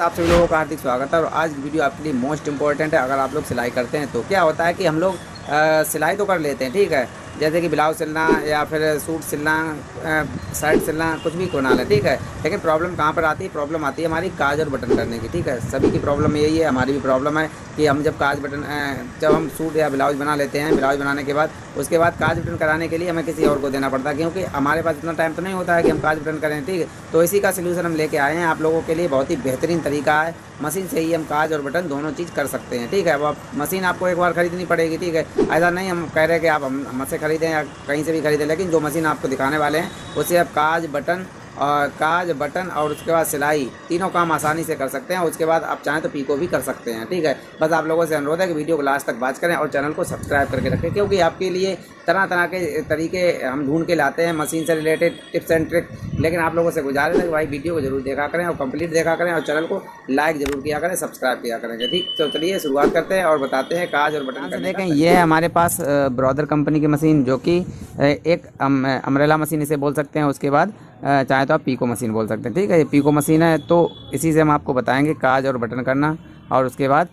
आप सभी लोगों का हार्दिक स्वागत है। और आज की वीडियो आपके लिए मोस्ट इंपॉर्टेंट है। अगर आप लोग सिलाई करते हैं तो क्या होता है कि हम लोग सिलाई तो कर लेते हैं, ठीक है, जैसे कि ब्लाउज सिलना या फिर सूट सिलना, शर्ट सिलना, कुछ भी बना लें, ठीक है। लेकिन प्रॉब्लम कहाँ पर आती है? प्रॉब्लम आती है हमारी काज और बटन करने की, ठीक है। सभी की प्रॉब्लम यही है, हमारी भी प्रॉब्लम है कि हम जब काज बटन जब हम सूट या ब्लाउज बना लेते हैं, ब्लाउज बनाने के बाद उसके बाद काज बटन कराने के लिए हमें किसी और को देना पड़ता है, क्योंकि हमारे पास इतना टाइम तो नहीं होता है कि हम काज बटन करें, ठीक है। तो इसी का सलूशन हम लेके आए हैं आप लोगों के लिए। बहुत ही बेहतरीन तरीका है, मशीन से ही हम काज और बटन दोनों चीज़ कर सकते हैं, ठीक है। अब मशीन आपको एक बार ख़रीदनी पड़ेगी, ठीक है। ऐसा नहीं हम कह रहे कि आप हमसे ख़रीदें या कहीं से भी ख़रीदें, लेकिन जो मशीन आपको दिखाने वाले हैं उससे आप काज बटन और उसके बाद सिलाई तीनों काम आसानी से कर सकते हैं। उसके बाद आप चाहें तो पीको भी कर सकते हैं, ठीक है। बस आप लोगों से अनुरोध है कि वीडियो को लास्ट तक वॉच करें और चैनल को सब्सक्राइब करके रखें, क्योंकि आपके लिए तरह तरह के तरीके हम ढूंढ के लाते हैं मशीन से रिलेटेड टिप्स एंड ट्रिक। लेकिन आप लोगों से गुजारिश है कि भाई वीडियो को जरूर देखा करें और कंप्लीट देखा करें और चैनल को लाइक जरूर किया करें, सब्सक्राइब किया करेंगे, ठीक। तो चलिए शुरुआत करते हैं और बताते हैं काज और बटन करने का। ये है हमारे पास ब्रॉदर कंपनी की मशीन, जो कि एक अम्ब्रेला मशीन इसे बोल सकते हैं। उसके बाद चाहे तो आप पीको मशीन बोल सकते हैं, ठीक है। ये पीको मशीन है, तो इसी से हम आपको बताएंगे काज और बटन करना और उसके बाद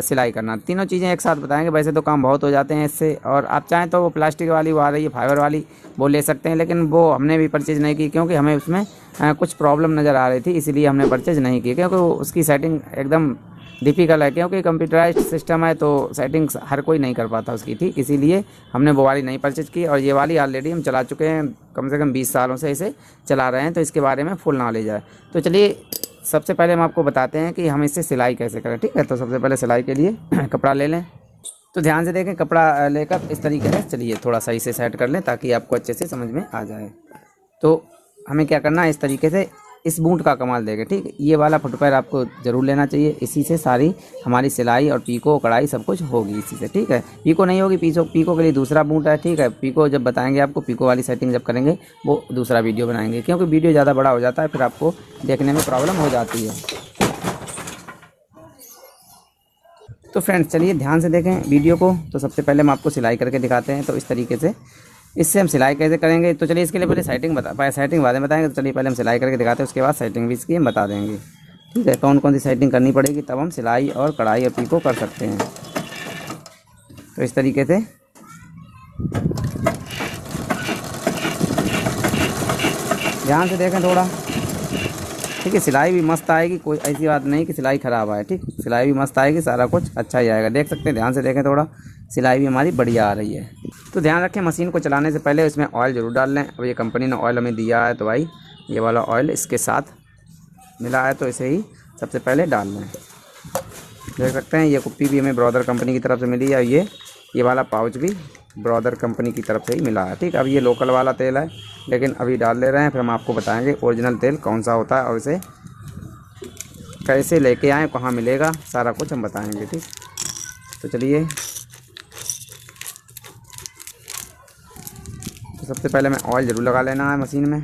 सिलाई करना। तीनों चीज़ें एक साथ बताएंगे। वैसे तो काम बहुत हो जाते हैं इससे, और आप चाहें तो वो प्लास्टिक वाली वो आ रही है फाइबर वाली, वो ले सकते हैं, लेकिन वो हमने भी परचेज़ नहीं की, क्योंकि हमें उसमें कुछ प्रॉब्लम नज़र आ रही थी, इसीलिए हमने परचेज़ नहीं की। क्योंकि उसकी सेटिंग एकदम डिफ़िकल्ट है, क्योंकि कंप्यूटराइज्ड सिस्टम है, तो सेटिंग्स हर कोई नहीं कर पाता उसकी, ठीक। इसीलिए हमने वो वाली नहीं परचेज की। और ये वाली ऑलरेडी हम चला चुके हैं, कम से कम 20 सालों से इसे चला रहे हैं, तो इसके बारे में फुल नॉलेज है। तो चलिए सबसे पहले हम आपको बताते हैं कि हम इससे सिलाई कैसे करें, ठीक है। तो सबसे पहले सिलाई के लिए कपड़ा ले लें। तो ध्यान से देखें, कपड़ा लेकर इस तरीके से चलिए थोड़ा सही से सेट कर लें, ताकि आपको अच्छे से समझ में आ जाए। तो हमें क्या करना है, इस तरीके से इस बूट का कमाल देगा, ठीक। ये वाला फुटपैर आपको ज़रूर लेना चाहिए। इसी से सारी हमारी सिलाई और पीको कढ़ाई सब कुछ होगी इसी से, ठीक है। पीको नहीं होगी, पीको के लिए दूसरा बूट है, ठीक है। पीको जब बताएंगे आपको, पीको वाली सेटिंग जब करेंगे वो दूसरा वीडियो बनाएंगे, क्योंकि वीडियो ज़्यादा बड़ा हो जाता है, फिर आपको देखने में प्रॉब्लम हो जाती है। तो फ्रेंड्स चलिए ध्यान से देखें वीडियो को। तो सबसे पहले हम आपको सिलाई करके दिखाते हैं। तो इस तरीके से इससे हम सिलाई कैसे करेंगे, तो चलिए इसके लिए पहले सेटिंग बाद में बताएंगे। तो चलिए पहले हम सिलाई करके दिखाते हैं, उसके बाद सेटिंग भी इसकी हम बता देंगे, ठीक है। कौन कौन सी सेटिंग करनी पड़ेगी, तब हम सिलाई और कढ़ाई और पीको कर सकते हैं। तो इस तरीके से ध्यान से देखें थोड़ा, ठीक है। सिलाई भी मस्त आएगी, कोई ऐसी बात नहीं कि सिलाई ख़राब आए, ठीक। सिलाई भी मस्त आएगी, सारा कुछ अच्छा ही आएगा। देख सकते हैं, ध्यान से देखें थोड़ा, सिलाई भी हमारी बढ़िया आ रही है। तो ध्यान रखें, मशीन को चलाने से पहले इसमें ऑयल ज़रूर डाल लें। अब ये कंपनी ने ऑयल हमें दिया है, तो भाई ये वाला ऑयल इसके साथ मिला है, तो इसे ही सबसे पहले डाल लें। देख सकते हैं, ये कुप्पी भी हमें ब्रॉदर कंपनी की तरफ से मिली है। ये वाला पाउच भी ब्रॉदर कंपनी की तरफ से ही मिला है, ठीक। अब ये लोकल वाला तेल है, लेकिन अभी डाल ले रहे हैं, फिर हम आपको बताएंगे ओरिजिनल तेल कौन सा होता है और इसे कैसे लेके आएँ, कहाँ मिलेगा, सारा कुछ हम बताएंगे, ठीक। तो चलिए, तो सबसे पहले हमें ऑयल ज़रूर लगा लेना है मशीन में।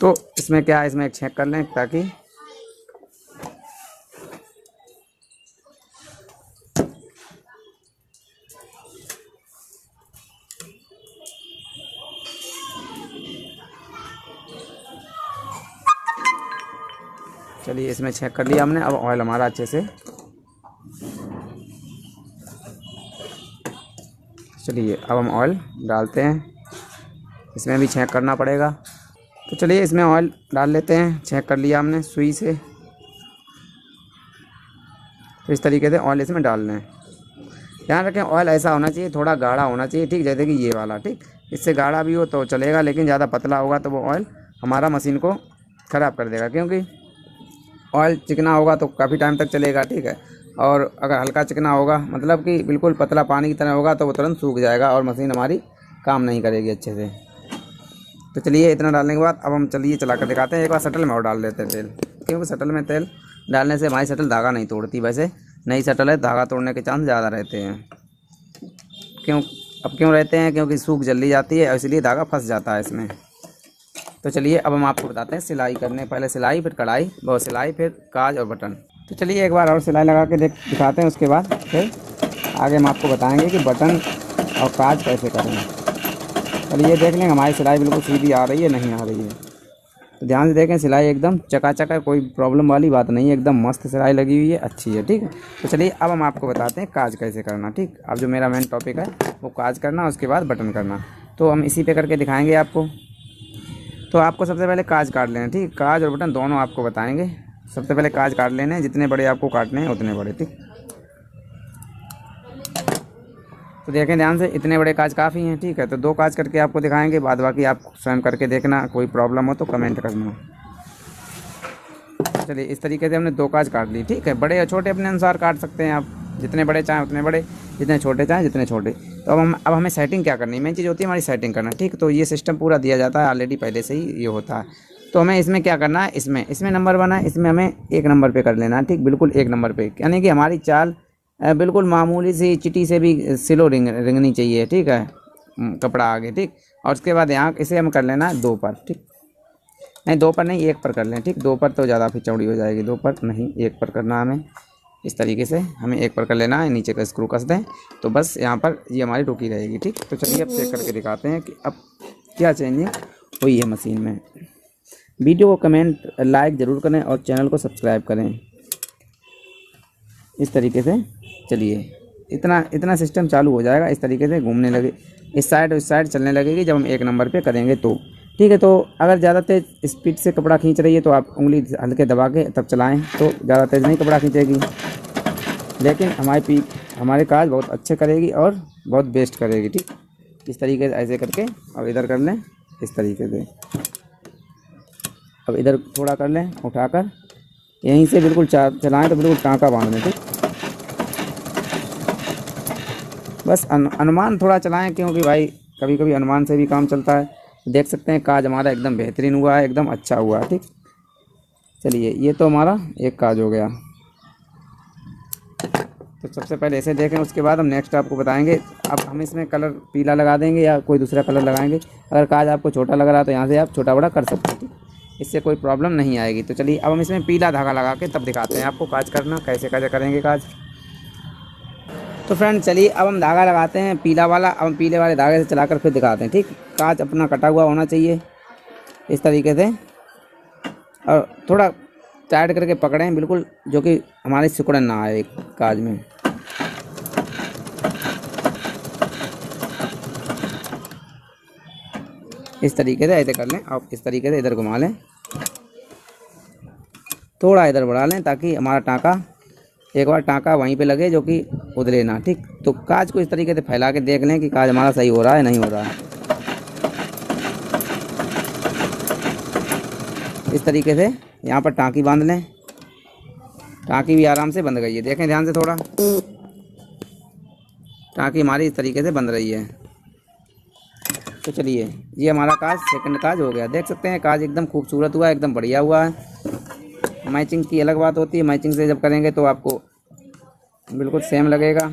तो इसमें क्या है, इसमें एक छेक कर लें, ताकि चलिए इसमें चेक कर लिया हमने। अब ऑयल हमारा अच्छे से, चलिए अब हम ऑयल डालते हैं। इसमें भी चेक करना पड़ेगा। तो चलिए इसमें ऑयल डाल लेते हैं। चेक कर लिया हमने सुई से। तो इस तरीके से ऑयल इसमें डालना है। ध्यान रखें, ऑयल ऐसा होना चाहिए, थोड़ा गाढ़ा होना चाहिए, ठीक। जैसे कि ये वाला, ठीक। इससे गाढ़ा भी हो तो चलेगा, लेकिन ज़्यादा पतला होगा तो वो ऑयल हमारा मशीन को ख़राब कर देगा, क्योंकि ऑयल चिकना होगा तो काफ़ी टाइम तक चलेगा, ठीक है। और अगर हल्का चिकना होगा, मतलब कि बिल्कुल पतला पानी की तरह होगा, तो वो तुरंत सूख जाएगा और मशीन हमारी काम नहीं करेगी अच्छे से। तो चलिए इतना डालने के बाद अब हम चलिए चला कर दिखाते हैं। एक बार शटल में और डाल देते हैं तेल, क्योंकि शटल में तेल डालने से हमारी शटल धागा नहीं तोड़ती। वैसे नई शटल है, धागा तोड़ने के चांस ज़्यादा रहते हैं। क्यों रहते हैं? क्योंकि सूख जल्दी जाती है और इसलिए धागा फंस जाता है इसमें। तो चलिए अब हम आपको बताते हैं सिलाई करने। पहले सिलाई, फिर कढ़ाई, बहुत सिलाई, फिर काज और बटन। तो चलिए एक बार और सिलाई लगा के दिखाते हैं, उसके बाद फिर आगे हम आपको बताएंगे कि बटन और काज कैसे करें। चलिए ये देख लें हमारी सिलाई बिल्कुल सीधी आ रही है नहीं आ रही है। तो ध्यान से देखें, सिलाई एकदम चकाचक है, कोई प्रॉब्लम वाली बात नहीं है, एकदम मस्त सिलाई लगी हुई है, अच्छी है। ठीक है, तो चलिए अब हम आपको बताते हैं काज कैसे करना। ठीक, अब जो मेरा मेन टॉपिक है वो काज करना, उसके बाद बटन करना। तो हम इसी पे करके दिखाएंगे आपको। तो आपको सबसे पहले काज काट लेना। ठीक, काज और बटन दोनों आपको बताएंगे। सबसे पहले काज काट लेने हैं, जितने बड़े आपको काटने हैं उतने बड़े। ठीक, तो देखें ध्यान से, इतने बड़े काज काफ़ी हैं। ठीक है, तो 2 काज करके आपको दिखाएंगे, बाद बाकी आप स्वयं करके देखना, कोई प्रॉब्लम हो तो कमेंट करना। चलिए इस तरीके से हमने 2 काज काट ली। ठीक है, बड़े या छोटे अपने अनुसार काट सकते हैं आप, जितने बड़े चाहें उतने बड़े, जितने छोटे चाहें जितने छोटे। तो अब हमें सेटिंग क्या करनी है, मेन चीज़ होती है हमारी सेटिंग करना। ठीक, तो ये सिस्टम पूरा दिया जाता है ऑलरेडी, पहले से ही ये होता है। तो हमें इसमें क्या करना है, इसमें नंबर 1 है, इसमें हमें 1 नंबर पे कर लेना है। ठीक, बिल्कुल 1 नंबर पे, यानी कि हमारी चाल बिल्कुल मामूली सी चीटी से भी स्लो रिंगनी चाहिए। ठीक है, कपड़ा आगे। ठीक, और उसके बाद यहाँ इसे हम कर लेना है 2 पर। ठीक, नहीं 2 पर नहीं, 1 पर कर लें। ठीक, 2 पर तो ज़्यादा फिर चौड़ी हो जाएगी, 2 पर नहीं 1 पर करना है हमें। इस तरीके से हमें 1 पर कर लेना है, नीचे का स्क्रू कस दें तो बस यहाँ पर ये हमारी रुकी रहेगी। ठीक, तो चलिए अब चेक करके दिखाते हैं कि अब क्या चेंजिंग हुई है मशीन में। वीडियो को कमेंट लाइक ज़रूर करें और चैनल को सब्सक्राइब करें। इस तरीके से चलिए इतना सिस्टम चालू हो जाएगा, इस तरीके से घूमने लगे, इस साइड उस साइड चलने लगेगी जब हम 1 नंबर पे करेंगे तो। ठीक है, तो अगर ज़्यादा तेज़ स्पीड से कपड़ा खींच रही है तो आप उंगली हल्के दबा के तब चलाएं, तो ज़्यादा तेज़ नहीं कपड़ा खींचेगी, लेकिन हमारे काज बहुत अच्छे करेगी और बहुत बेस्ट करेगी। ठीक, इस तरीके से ऐसे करके अब इधर कर लें, इस तरीके से अब इधर थोड़ा कर लें उठाकर, यहीं से बिल्कुल चलाएँ तो बिल्कुल टाँका बांध लें। ठीक, बस अनुमान थोड़ा चलाएं, क्योंकि भाई कभी कभी अनुमान से भी काम चलता है। देख सकते हैं काज हमारा एकदम बेहतरीन हुआ है, एकदम अच्छा हुआ है। ठीक, चलिए ये तो हमारा एक काज हो गया। तो सबसे पहले ऐसे देखें, उसके बाद हम नेक्स्ट आपको बताएंगे। अब हम इसमें कलर पीला लगा देंगे या कोई दूसरा कलर लगाएंगे। अगर काज आपको छोटा लग रहा है तो यहाँ से आप छोटा बड़ा कर सकते हैं। ठीक, इससे कोई प्रॉब्लम नहीं आएगी। तो चलिए अब हम इसमें पीला धागा लगा के तब दिखाते हैं आपको काज करना, कैसे कैसे करेंगे काज। तो फ्रेंड चलिए अब हम धागा लगाते हैं पीला वाला। अब हम पीले वाले धागे से चलाकर फिर दिखाते हैं। ठीक, काज अपना कटा हुआ होना चाहिए इस तरीके से, और थोड़ा टाइट करके पकड़ें बिल्कुल, जो कि हमारी सिकुड़न ना आए काज में। इस तरीके से ऐसे कर लें, आप इस तरीके से इधर घुमा लें, थोड़ा इधर बढ़ा लें ताकि हमारा टाँका एक बार टाँका वहीं पे लगे जो कि उधरे ना। ठीक, तो काज को इस तरीके से फैला के देख लें कि काज हमारा सही हो रहा है नहीं हो रहा है। इस तरीके से यहाँ पर टाँकी बांध लें, टाँकी भी आराम से बंध गई है, देखें ध्यान से थोड़ा, टाँकी हमारी इस तरीके से बंध रही है। तो चलिए ये हमारा काज सेकंड काज हो गया। देख सकते हैं काज एकदम खूबसूरत हुआ है, एकदम बढ़िया हुआ है। मैचिंग की अलग बात होती है, मैचिंग से जब करेंगे तो आपको बिल्कुल सेम लगेगा।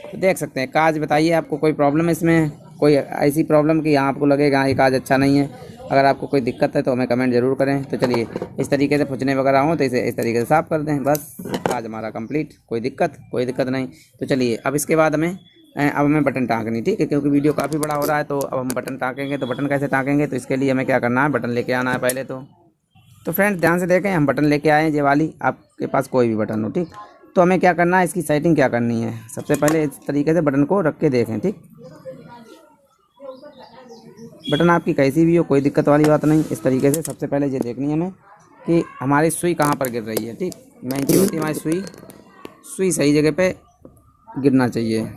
तो देख सकते हैं काज, बताइए आपको कोई प्रॉब्लम है इसमें, कोई ऐसी प्रॉब्लम कि यहाँ आपको लगेगा ये काज अच्छा नहीं है। अगर आपको कोई दिक्कत है तो हमें कमेंट ज़रूर करें। तो चलिए इस तरीके से फुचने वगैरह हों तो इसे इस तरीके से साफ़ कर दें, बस काज हमारा कंप्लीट। कोई दिक्कत नहीं। तो चलिए अब इसके बाद हमें बटन टाँकनी। ठीक है, क्योंकि वीडियो काफ़ी बड़ा हो रहा है, तो अब हम बटन टाँकेंगे। तो बटन कैसे टाँकेंगे, तो इसके लिए हमें क्या करना है, बटन लेके आना है पहले तो फ्रेंड ध्यान से देखें, हम बटन लेके आए हैं ये वाली, आपके पास कोई भी बटन हो। ठीक, तो हमें क्या करना है, इसकी सेटिंग क्या करनी है। सबसे पहले इस तरीके से बटन को रख के देखें। ठीक, बटन आपकी कैसी भी हो, कोई दिक्कत वाली बात नहीं। इस तरीके से सबसे पहले ये देखनी है हमें कि हमारी सुई कहाँ पर गिर रही है। ठीक, मेन चीज़ होती है हमारी सुई सही जगह पे गिरना चाहिए।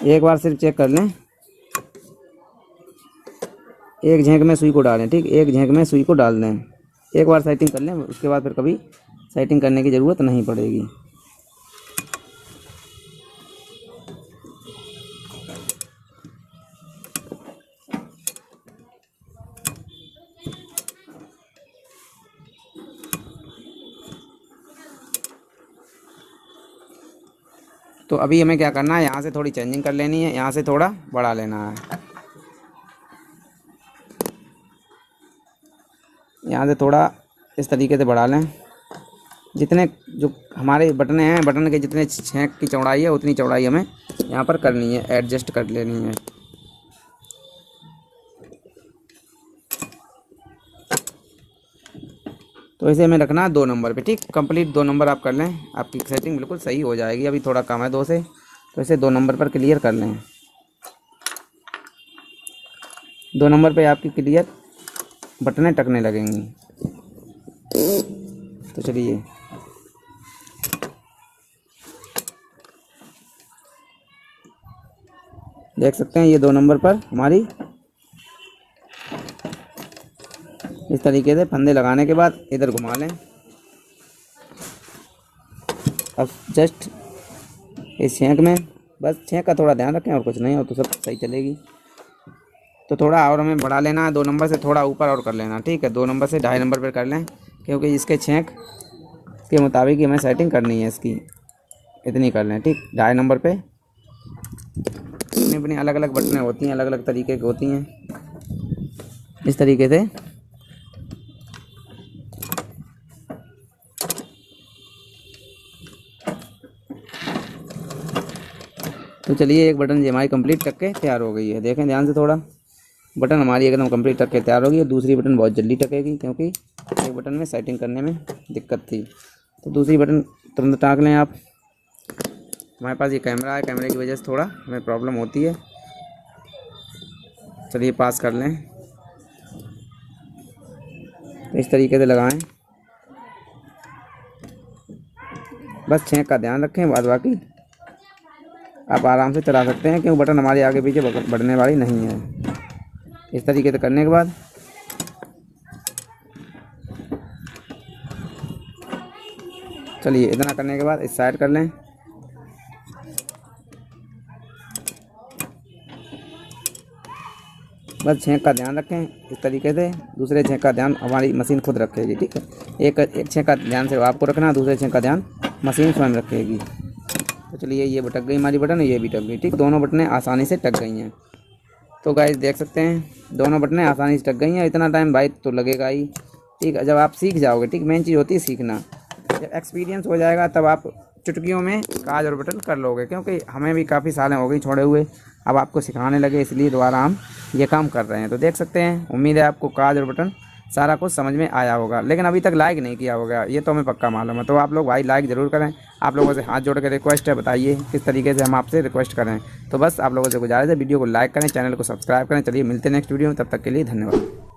एक बार सिर्फ चेक कर लें, एक झेंक में सुई को डालें। ठीक, एक झेंक में सुई को डाल दें, एक बार सेटिंग कर लें, उसके बाद फिर कभी सेटिंग करने की ज़रूरत नहीं पड़ेगी। तो अभी हमें क्या करना है, यहाँ से थोड़ी चेंजिंग कर लेनी है, यहाँ से थोड़ा बढ़ा लेना है, यहाँ से थोड़ा इस तरीके से बढ़ा लें। जितने जो हमारे बटने हैं, बटन के जितने छेंक की चौड़ाई है उतनी चौड़ाई हमें यहाँ पर करनी है, एडजस्ट कर लेनी है। तो इसे हमें रखना है 2 नंबर पे, ठीक। कंप्लीट 2 नंबर आप कर लें, आपकी सेटिंग बिल्कुल सही हो जाएगी। अभी थोड़ा कम है 2 से, तो इसे 2 नंबर पर क्लियर कर लें। 2 नंबर पे आपकी क्लियर बटनें टकने लगेंगी। तो चलिए देख सकते हैं ये 2 नंबर पर हमारी इस तरीके से फंदे लगाने के बाद इधर घुमा लें। अब जस्ट इस छेंक में, बस छेंक का थोड़ा ध्यान रखें और कुछ नहीं, और तो सब सही चलेगी। तो थोड़ा और हमें बढ़ा लेना है, 2 नंबर से थोड़ा ऊपर और कर लेना, ठीक है। 2 नंबर से 2.5 नंबर पर कर लें, क्योंकि इसके छेंक के मुताबिक ही हमें सेटिंग करनी है इसकी। इतनी कर लें, ठीक। 2.5 नंबर पे अपनी अपनी अलग अलग बटनें होती हैं, अलग अलग तरीके की होती हैं। इस तरीके से तो चलिए एक बटन हमारी कंप्लीट करके तैयार हो गई है। देखें ध्यान से, थोड़ा बटन हमारी एकदम कंप्लीट करके तैयार हो गई है। दूसरी बटन बहुत जल्दी टकेगी, क्योंकि एक बटन में सेटिंग करने में दिक्कत थी। तो दूसरी बटन तुरंत टाँक लें आप। हमारे पास ये कैमरा है, कैमरे की वजह से थोड़ा हमें प्रॉब्लम होती है। चलिए पास कर लें। तो इस तरीके से लगाएं, बस छेंक का ध्यान रखें, बाद बाकी आप आराम से चला सकते हैं, क्योंकि बटन हमारे आगे पीछे बढ़ने वाली नहीं है। इस तरीके से करने के बाद चलिए इतना करने के बाद इस साइड कर लें। बस छेंक का ध्यान रखें इस तरीके से। दूसरे छेंक का ध्यान हमारी मशीन खुद रखेगी, ठीक है। एक छेंक का ध्यान से आपको रखना, दूसरे छेंक का ध्यान मशीन स्वयं रखेगी। तो चलिए ये टक गई हमारी बटन, ये भी टक गई, ठीक। दोनों बटनें आसानी से टक गई हैं। तो गाइस देख सकते हैं दोनों बटनें आसानी से टक गई हैं। इतना टाइम भाई तो लगेगा ही, ठीक है। जब आप सीख जाओगे, ठीक, मेन चीज़ होती है सीखना। जब एक्सपीरियंस हो जाएगा तब आप चुटकियों में काज और बटन कर लोगे, क्योंकि हमें भी काफ़ी सालें हो गई छोड़े हुए। अब आपको सिखाने लगे, इसलिए दोबारा हम ये काम कर रहे हैं। तो देख सकते हैं, उम्मीद है आपको काज और बटन सारा कुछ समझ में आया होगा। लेकिन अभी तक लाइक नहीं किया होगा, ये तो हमें पक्का मालूम है। तो आप लोग भाई लाइक ज़रूर करें। आप लोगों से हाथ जोड़ के रिक्वेस्ट है, बताइए किस तरीके से हम आपसे रिक्वेस्ट करें। तो बस आप लोगों से गुजारिश है, वीडियो को लाइक करें, चैनल को सब्सक्राइब करें। चलिए मिलते हैं नेक्स्ट वीडियो में, तब तक के लिए धन्यवाद।